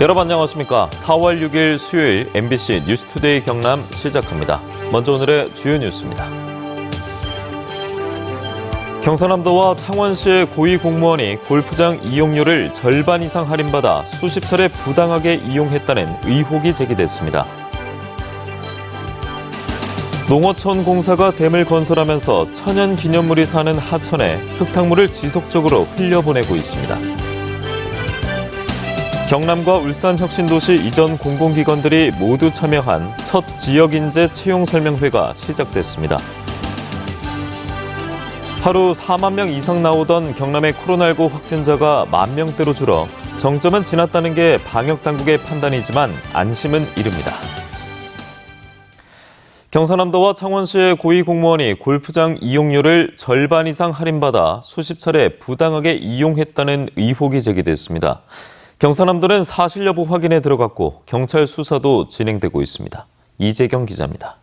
여러분 안녕하십니까. 4월 6일 수요일 MBC 뉴스투데이 경남 시작합니다. 먼저 오늘의 주요 뉴스입니다. 경상남도와 창원시의 고위공무원이 골프장 이용료를 절반 이상 할인받아 수십 차례 부당하게 이용했다는 의혹이 제기됐습니다. 농어촌 공사가 댐을 건설하면서 천연 기념물이 사는 하천에 흙탕물을 지속적으로 흘려보내고 있습니다. 경남과 울산 혁신도시 이전 공공기관들이 모두 참여한 첫 지역인재 채용설명회가 시작됐습니다. 하루 4만 명 이상 나오던 경남의 코로나19 확진자가 10,000명대로 줄어 정점은 지났다는 게 방역당국의 판단이지만 안심은 이릅니다. 경상남도와 창원시의 고위공무원이 골프장 이용료를 절반 이상 할인받아 수십 차례 부당하게 이용했다는 의혹이 제기됐습니다. 경상남도는 사실 여부 확인에 들어갔고 경찰 수사도 진행되고 있습니다. 이재경 기자입니다.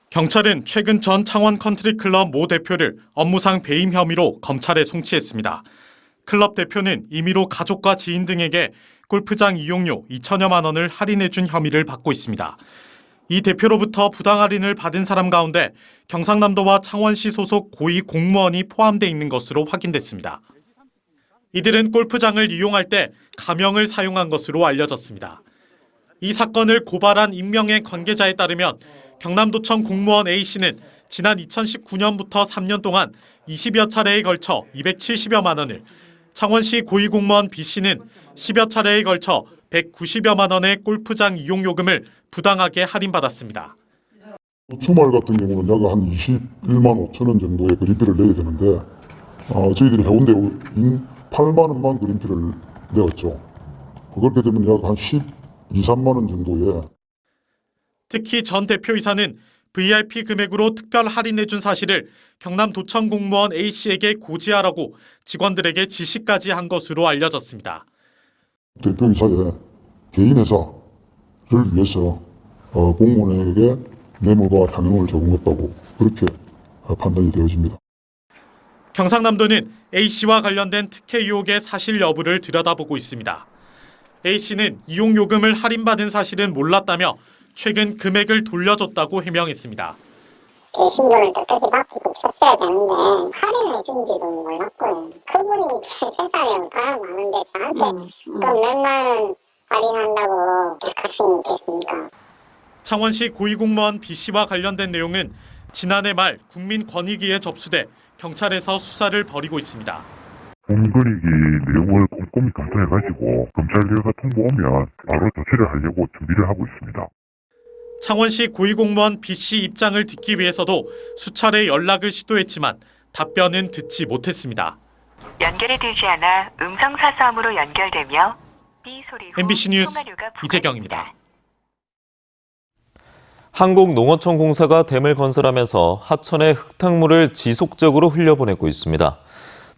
경찰은 최근 전 창원 컨트리클럽 모 대표를 업무상 배임 혐의로 검찰에 송치했습니다. 클럽 대표는 임의로 가족과 지인 등에게 골프장 이용료 2천여만 원을 할인해준 혐의를 받고 있습니다. 이 대표로부터 부당 할인을 받은 사람 가운데 경상남도와 창원시 소속 고위 공무원이 포함돼 있는 것으로 확인됐습니다. 이들은 골프장을 이용할 때 가명을 사용한 것으로 알려졌습니다. 이 사건을 고발한 익명의 관계자에 따르면 경남도청 공무원 A씨는 지난 2019년부터 3년 동안 20여 차례에 걸쳐 270여만 원을, 창원시 고위공무원 B씨는 10여 차례에 걸쳐 190여만 원의 골프장 이용요금을 부당하게 할인받았습니다. 주말 같은 경우는 약 한 21만 5천 원 정도의 그린피를 내야 되는데 저희들이 해운대인 8만 원만 그린피를 내었죠. 그렇게 되면 약 한 12, 13만 원 정도의. 특히 전 대표이사는 VIP 금액으로 특별 할인해준 사실을 경남도청 공무원 A씨에게 고지하라고 직원들에게 지시까지 한 것으로 알려졌습니다. 대표이사의 개인 회사를 위해서 공무원에게 뇌물과 향응을 제공했다고 그렇게 판단이 되어집니다. 경상남도는 A씨와 관련된 특혜 의혹의 사실 여부를 들여다보고 있습니다. A씨는 이용요금을 할인받은 사실은 몰랐다며 최근 금액을 돌려줬다고 해명했습니다. 신분을 끝까지 맡기고 쳤어야 되는데 할인을 해준지도 몰랐고요. 그분이 세상에 다 많은데 저한테 그 몇만 원 할인한다고 가슴이 있겠습니까? 창원시 고위공무원 B씨와 관련된 내용은 지난해 말 국민권익위에 접수돼 경찰에서 수사를 벌이고 있습니다. 공권익위 내용을 꼼꼼히 검토해가지고 검찰 결과 통보 오면 바로 조치를 하려고 준비를 하고 있습니다. 창원시 고위공무원 B씨 입장을 듣기 위해서도 수차례 연락을 시도했지만 답변은 듣지 못했습니다. 연결이 되지 않아 음성사서함으로 연결되며 B 소리 후 MBC 뉴스 통화료가 이재경입니다. 한국농어촌 공사가 댐을 건설하면서 하천에 흙탕물을 지속적으로 흘려보내고 있습니다.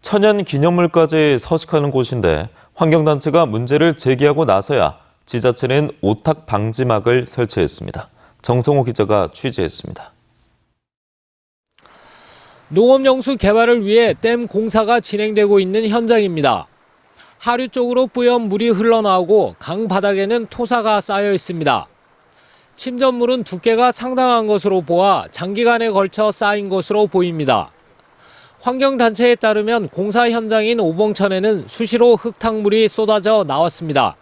천연 기념물까지 서식하는 곳인데 환경단체가 문제를 제기하고 나서야 지자체는 오탁 방지막을 설치했습니다. 정성호 기자가 취재했습니다. 농업용수 개발을 위해 댐 공사가 진행되고 있는 현장입니다. 하류 쪽으로 뿌연 물이 흘러나오고 강 바닥에는 토사가 쌓여 있습니다. 침전물은 두께가 상당한 것으로 보아 장기간에 걸쳐 쌓인 것으로 보입니다. 환경단체에 따르면 공사 현장인 오봉천에는 수시로 흙탕물이 쏟아져 나왔습니다.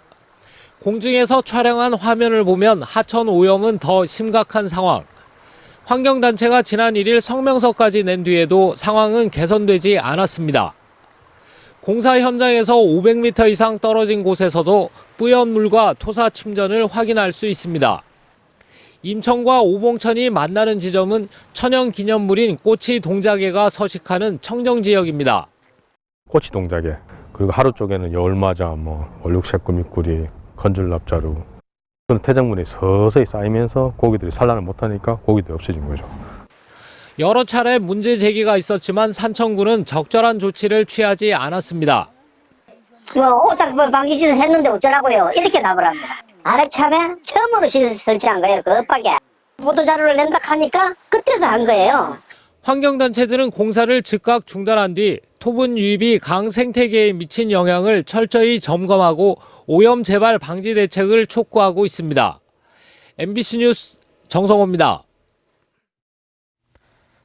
공중에서 촬영한 화면을 보면 하천 오염은 더 심각한 상황. 환경단체가 지난 1일 성명서까지 낸 뒤에도 상황은 개선되지 않았습니다. 공사 현장에서 500m 이상 떨어진 곳에서도 뿌연 물과 토사 침전을 확인할 수 있습니다. 임천과 오봉천이 만나는 지점은 천연 기념물인 꼬치 동자개가 서식하는 청정지역입니다. 꼬치 동자개, 그리고 하루 쪽에는 여울마자, 얼룩새꾸미꾸리, 건줄납자루, 그런 퇴적물이 서서히 쌓이면서 고기들이 산란을 못하니까 고기들이 없어진 거죠. 여러 차례 문제 제기가 있었지만 산청구는 적절한 조치를 취하지 않았습니다. 오딱 방기시설 했는데 어쩌라고요? 이렇게 답을 합니다. 아래참에 처음으로 시설 설치한 거예요. 그것밖에. 보도자료를 낸다 하니까 그때서 한 거예요. 환경단체들은 공사를 즉각 중단한 뒤 토분 유입이 강 생태계에 미친 영향을 철저히 점검하고 오염 재발 방지 대책을 촉구하고 있습니다. MBC 뉴스 정성호입니다.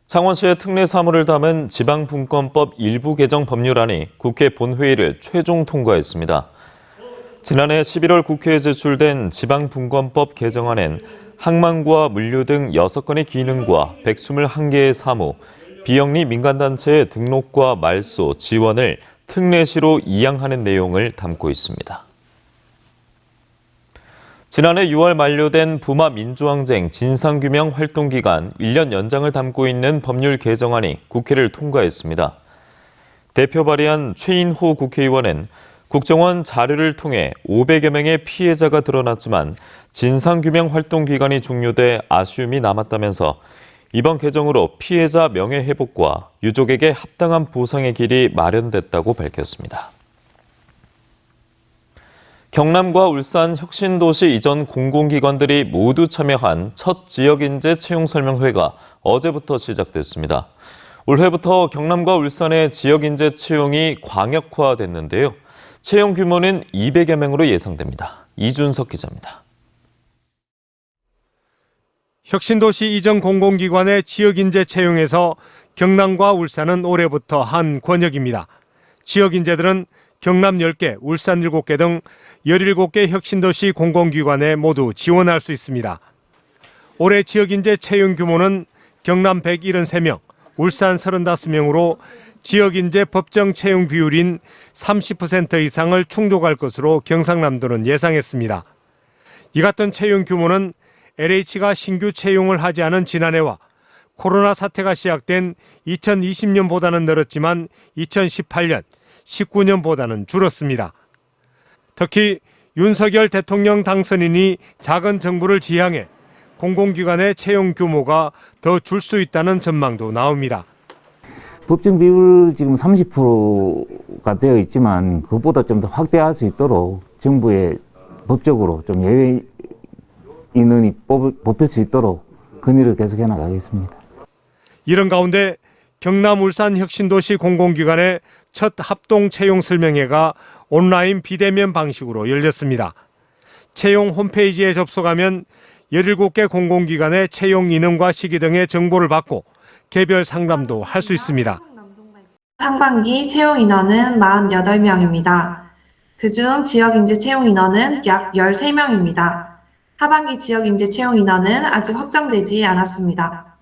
창원시의 특례 사무를 담은 지방분권법 일부 개정 법률안이 국회 본회의를 최종 통과했습니다. 지난해 11월 국회에 제출된 지방분권법 개정안엔 항만과 물류 등 6건의 기능과 121개의 사무, 비영리 민간단체의 등록과 말소, 지원을 특례시로 이양하는 내용을 담고 있습니다. 지난해 6월 만료된 부마 민주항쟁 진상규명 활동기간 1년 연장을 담고 있는 법률 개정안이 국회를 통과했습니다. 대표 발의한 최인호 국회의원은 국정원 자료를 통해 500여 명의 피해자가 드러났지만 진상규명 활동기간이 종료돼 아쉬움이 남았다면서 이번 개정으로 피해자 명예회복과 유족에게 합당한 보상의 길이 마련됐다고 밝혔습니다. 경남과 울산 혁신도시 이전 공공기관들이 모두 참여한 첫 지역인재 채용설명회가 어제부터 시작됐습니다. 올해부터 경남과 울산의 지역인재 채용이 광역화됐는데요. 채용 규모는 200여 명으로 예상됩니다. 이준석 기자입니다. 혁신도시 이전 공공기관의 지역인재 채용에서 경남과 울산은 올해부터 한 권역입니다. 지역인재들은 경남 10개, 울산 7개 등 17개 혁신도시 공공기관에 모두 지원할 수 있습니다. 올해 지역인재 채용 규모는 경남 173명, 울산 35명으로 지역인재 법정 채용 비율인 30% 이상을 충족할 것으로 경상남도는 예상했습니다. 이 같은 채용 규모는 LH가 신규 채용을 하지 않은 지난해와 코로나 사태가 시작된 2020년보다는 늘었지만 2018년, 19년보다는 줄었습니다. 특히 윤석열 대통령 당선인이 작은 정부를 지향해 공공기관의 채용 규모가 더 줄 수 있다는 전망도 나옵니다. 법정 비율 지금 30%가 되어 있지만 그것보다 좀 더 확대할 수 있도록 정부에 법적으로 좀 예외 인원이 뽑힐 수 있도록 건의를 계속해 나가겠습니다. 이런 가운데 경남 울산 혁신도시 공공기관의 첫 합동 채용 설명회가 온라인 비대면 방식으로 열렸습니다. 채용 홈페이지에 접속하면 17개 공공기관의 채용 인원과 시기 등의 정보를 받고 개별 상담도 할 수 있습니다. 상반기 채용 인원은 48명입니다. 그중 지역인재 채용 인원은 약 13명입니다. 하반기 지역인재 채용 인원은 아직 확정되지 않았습니다.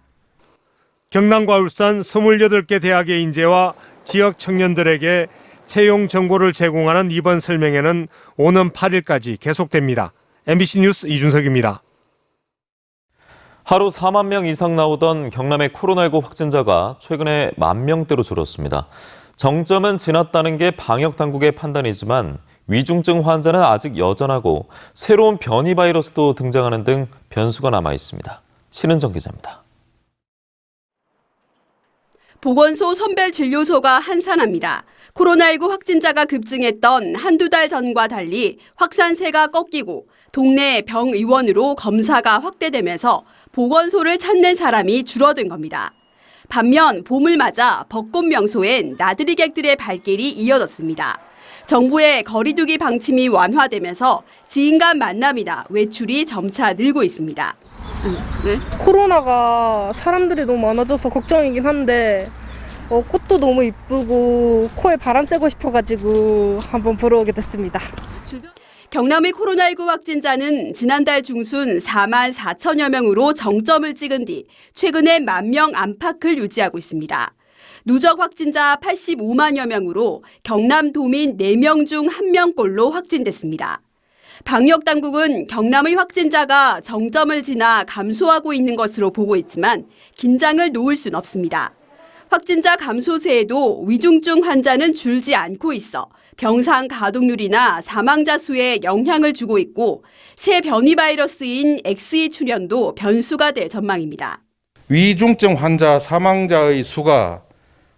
경남과 울산 28개 대학의 인재와 지역 청년들에게 채용 정보를 제공하는 이번 설명회는 오는 8일까지 계속됩니다. MBC 뉴스 이준석입니다. 하루 4만 명 이상 나오던 경남의 코로나19 확진자가 최근에 10,000명대로 줄었습니다. 정점은 지났다는 게 방역당국의 판단이지만 위중증 환자는 아직 여전하고 새로운 변이 바이러스도 등장하는 등 변수가 남아 있습니다. 신은정 기자입니다. 보건소 선별진료소가 한산합니다. 코로나19 확진자가 급증했던 한두 달 전과 달리 확산세가 꺾이고 동네 병의원으로 검사가 확대되면서 보건소를 찾는 사람이 줄어든 겁니다. 반면 봄을 맞아 벚꽃 명소엔 나들이객들의 발길이 이어졌습니다. 정부의 거리두기 방침이 완화되면서 지인 간 만남이나 외출이 점차 늘고 있습니다. 코로나가 사람들이 너무 많아져서 걱정이긴 한데 꽃도 너무 이쁘고 코에 바람 쐬고 싶어가지고 한번 보러 오게 됐습니다. 경남의 코로나19 확진자는 지난달 중순 4만 4천여 명으로 정점을 찍은 뒤 최근에 10,000명 안팎을 유지하고 있습니다. 누적 확진자 85만여 명으로 경남 도민 4명 중 1명꼴로 확진됐습니다. 방역당국은 경남의 확진자가 정점을 지나 감소하고 있는 것으로 보고 있지만 긴장을 놓을 순 없습니다. 확진자 감소세에도 위중증 환자는 줄지 않고 있어 병상 가동률이나 사망자 수에 영향을 주고 있고 새 변이 바이러스인 XE 출현도 변수가 될 전망입니다. 위중증 환자 사망자의 수가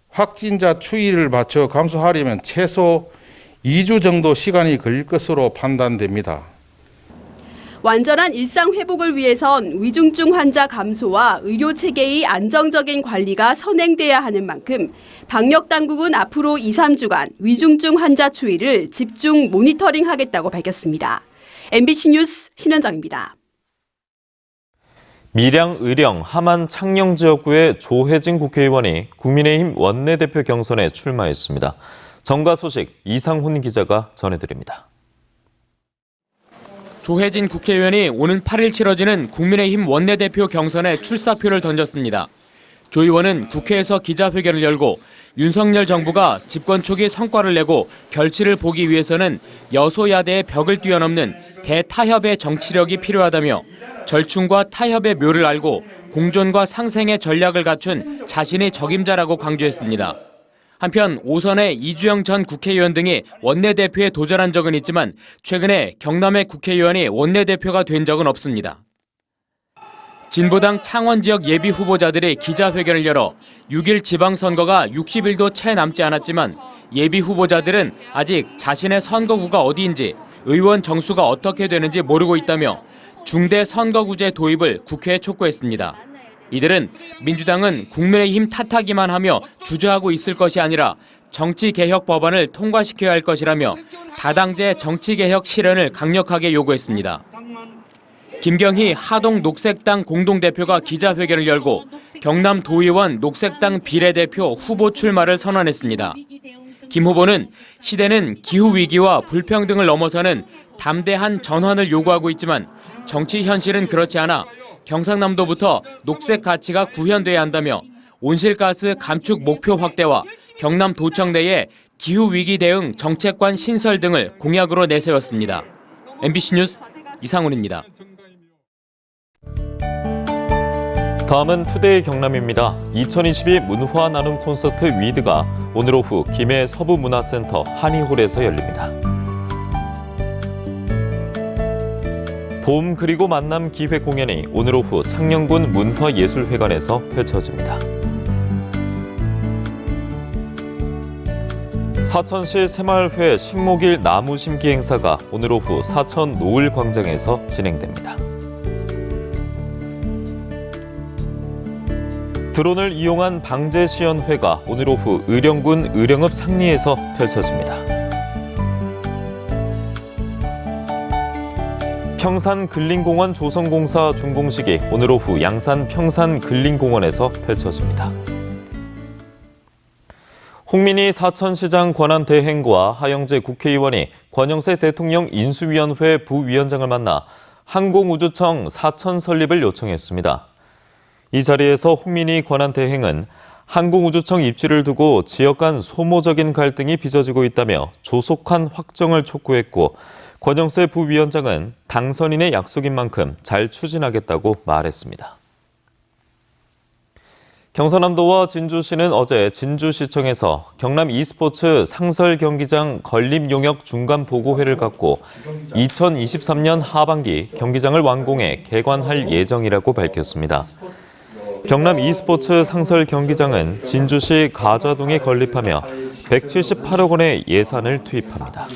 확진자 추이를 맞춰 감소하려면 최소 2주 정도 시간이 걸릴 것으로 판단됩니다. 완전한 일상 회복을 위해선 위중증 환자 감소와 의료 체계의 안정적인 관리가 선행돼야 하는 만큼 방역 당국은 앞으로 2, 3주간 위중증 환자 추이를 집중 모니터링하겠다고 밝혔습니다. MBC 뉴스 신현정입니다. 밀양, 의령, 함안, 창녕 지역구의 조혜진 국회의원이 국민의힘 원내대표 경선에 출마했습니다. 정가 소식 이상훈 기자가 전해드립니다. 조혜진 국회의원이 오는 8일 치러지는 국민의힘 원내대표 경선에 출사표를 던졌습니다. 조 의원은 국회에서 기자회견을 열고 윤석열 정부가 집권 초기 성과를 내고 결실을 보기 위해서는 여소야대의 벽을 뛰어넘는 대타협의 정치력이 필요하다며 절충과 타협의 묘를 알고 공존과 상생의 전략을 갖춘 자신의 적임자라고 강조했습니다. 한편 오선의 이주영 전 국회의원 등이 원내대표에 도전한 적은 있지만 최근에 경남의 국회의원이 원내대표가 된 적은 없습니다. 진보당 창원 지역 예비 후보자들이 기자회견을 열어 6일 지방선거가 60일도 채 남지 않았지만 예비 후보자들은 아직 자신의 선거구가 어디인지 의원 정수가 어떻게 되는지 모르고 있다며 중대 선거구제 도입을 국회에 촉구했습니다. 이들은 민주당은 국민의힘 탓하기만 하며 주저하고 있을 것이 아니라 정치개혁 법안을 통과시켜야 할 것이라며 다당제 정치개혁 실현을 강력하게 요구했습니다. 김경희 하동 녹색당 공동대표가 기자회견을 열고 경남 도의원 녹색당 비례대표 후보 출마를 선언했습니다. 김 후보는 시대는 기후위기와 불평등을 넘어서는 담대한 전환을 요구하고 있지만 정치 현실은 그렇지 않아 경상남도부터 녹색 가치가 구현돼야 한다며 온실가스 감축 목표 확대와 경남도청 내에 기후위기 대응 정책관 신설 등을 공약으로 내세웠습니다. MBC 뉴스 이상훈입니다. 다음은 투데이 경남입니다. 2022 문화 나눔 콘서트 위드가 오늘 오후 김해 서부문화센터 한의홀에서 열립니다. 봄 그리고 만남 기획 공연이 오늘 오후 창녕군 문화예술회관에서 펼쳐집니다. 사천시 새마을회 식목일 나무 심기 행사가 오늘 오후 사천 노을광장에서 진행됩니다. 드론을 이용한 방제 시연회가 오늘 오후 의령군 의령읍 상리에서 펼쳐집니다. 평산 근린공원 조성공사 준공식이 오늘 오후 양산 평산 근린공원에서 펼쳐집니다. 홍민희 사천시장 권한 대행과 하영재 국회의원이 권영세 대통령 인수위원회 부위원장을 만나 항공우주청 사천 설립을 요청했습니다. 이 자리에서 홍민희 권한 대행은 항공우주청 입지를 두고 지역 간 소모적인 갈등이 빚어지고 있다며 조속한 확정을 촉구했고 권영세 부위원장은 당선인의 약속인 만큼 잘 추진하겠다고 말했습니다. 경상남도와 진주시는 어제 진주시청에서 경남 e스포츠 상설 경기장 건립 용역 중간 보고회를 갖고 2023년 하반기 경기장을 완공해 개관할 예정이라고 밝혔습니다. 경남 e스포츠 상설 경기장은 진주시 가좌동에 건립하며 178억 원의 예산을 투입합니다.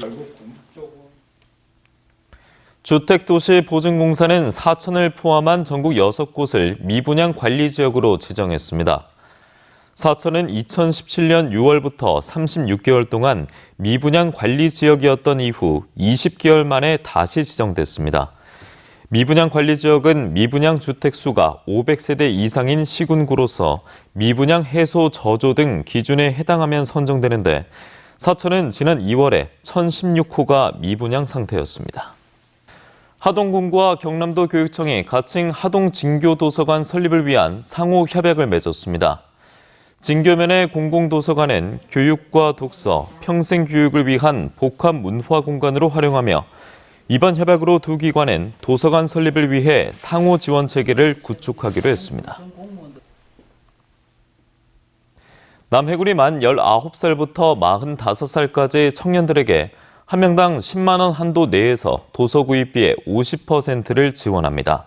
주택도시보증공사는 사천을 포함한 전국 6곳을 미분양 관리지역으로 지정했습니다. 사천은 2017년 6월부터 36개월 동안 미분양 관리지역이었던 이후 20개월 만에 다시 지정됐습니다. 미분양 관리지역은 미분양 주택수가 500세대 이상인 시군구로서 미분양 해소 저조 등 기준에 해당하면 선정되는데 사천은 지난 2월에 1016호가 미분양 상태였습니다. 하동군과 경남도 교육청이 가칭 하동진교도서관 설립을 위한 상호 협약을 맺었습니다. 진교면의 공공도서관은 교육과 독서, 평생교육을 위한 복합문화공간으로 활용하며 이번 협약으로 두 기관은 도서관 설립을 위해 상호 지원 체계를 구축하기로 했습니다. 남해군이 만 19살부터 45살까지 청년들에게 한 명당 10만 원 한도 내에서 도서 구입비의 50%를 지원합니다.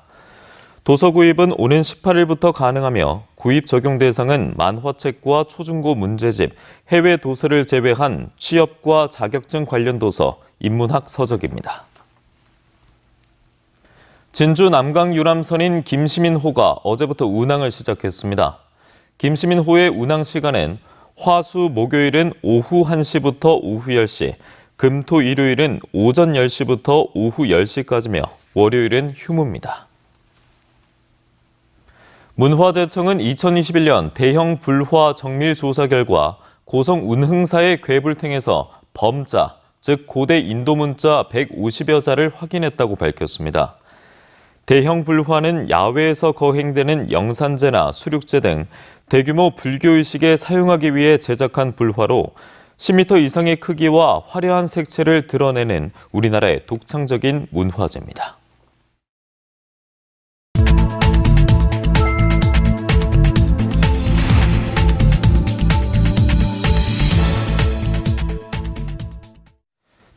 도서 구입은 오는 18일부터 가능하며 구입 적용 대상은 만화책과 초중고 문제집, 해외 도서를 제외한 취업과 자격증 관련 도서, 인문학 서적입니다. 진주 남강 유람선인 김시민호가 어제부터 운항을 시작했습니다. 김시민호의 운항 시간은 화수 목요일은 오후 1시부터 오후 10시, 금토 일요일은 오전 10시부터 오후 10시까지며 월요일은 휴무입니다. 문화재청은 2021년 대형 불화 정밀 조사 결과 고성 운흥사의 괴불탱에서 범자, 즉 고대 인도 문자 150여 자를 확인했다고 밝혔습니다. 대형 불화는 야외에서 거행되는 영산제나 수륙제 등 대규모 불교의식에 사용하기 위해 제작한 불화로 10m 이상의 크기와 화려한 색채를 드러내는 우리나라의 독창적인 문화재입니다.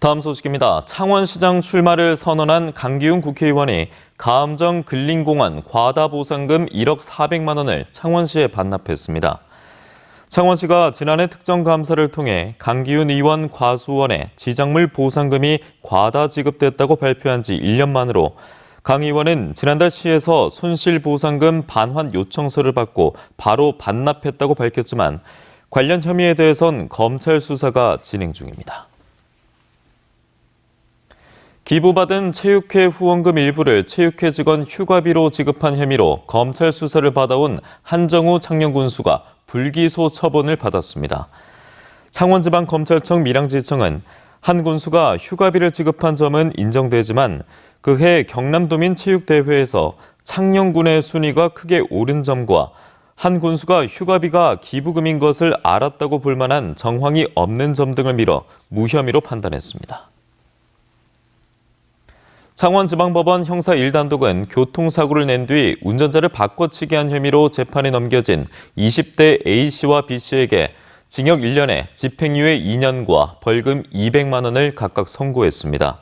다음 소식입니다. 창원시장 출마를 선언한 강기훈 국회의원이 가암정 근린공원 과다보상금 1억 400만 원을 창원시에 반납했습니다. 창원시가 지난해 특정감사를 통해 강기훈 의원 과수원에 지작물 보상금이 과다 지급됐다고 발표한 지 1년 만으로 강 의원은 지난달 시에서 손실보상금 반환 요청서를 받고 바로 반납했다고 밝혔지만 관련 혐의에 대해선 검찰 수사가 진행 중입니다. 기부받은 체육회 후원금 일부를 체육회 직원 휴가비로 지급한 혐의로 검찰 수사를 받아온 한정우 창녕군수가 불기소 처분을 받았습니다. 창원지방검찰청 밀양지청은 한 군수가 휴가비를 지급한 점은 인정되지만 그해 경남도민 체육대회에서 창녕군의 순위가 크게 오른 점과 한 군수가 휴가비가 기부금인 것을 알았다고 볼 만한 정황이 없는 점 등을 미뤄 무혐의로 판단했습니다. 창원지방법원 형사 1단독은 교통사고를 낸 뒤 운전자를 바꿔치기 한 혐의로 재판에 넘겨진 20대 A씨와 B씨에게 징역 1년에 집행유예 2년과 벌금 200만 원을 각각 선고했습니다.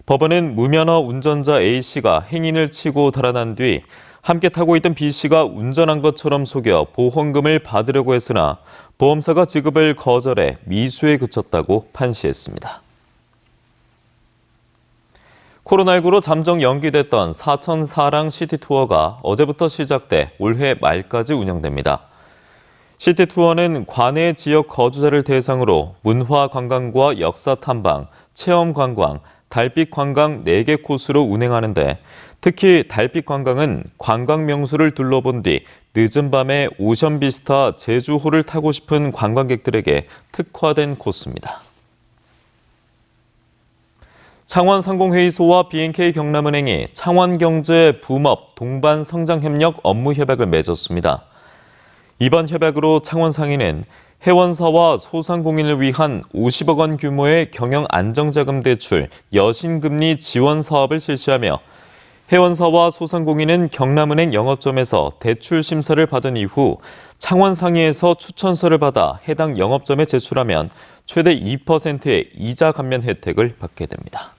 법원은 무면허 운전자 A씨가 행인을 치고 달아난 뒤 함께 타고 있던 B씨가 운전한 것처럼 속여 보험금을 받으려고 했으나 보험사가 지급을 거절해 미수에 그쳤다고 판시했습니다. 코로나19로 잠정 연기됐던 사천 사랑 시티투어가 어제부터 시작돼 올해 말까지 운영됩니다. 시티투어는 관내 지역 거주자를 대상으로 문화관광과 역사탐방, 체험관광, 달빛관광 4개 코스로 운행하는데 특히 달빛관광은 관광명소를 둘러본 뒤 늦은 밤에 오션비스타 제주호를 타고 싶은 관광객들에게 특화된 코스입니다. 창원상공회의소와 BNK 경남은행이 창원경제 붐업 동반 성장협력 업무 협약을 맺었습니다. 이번 협약으로 창원상인은 회원사와 소상공인을 위한 50억 원 규모의 경영 안정자금 대출 여신금리 지원 사업을 실시하며 회원사와 소상공인은 경남은행 영업점에서 대출 심사를 받은 이후 창원상의에서 추천서를 받아 해당 영업점에 제출하면 최대 2%의 이자 감면 혜택을 받게 됩니다.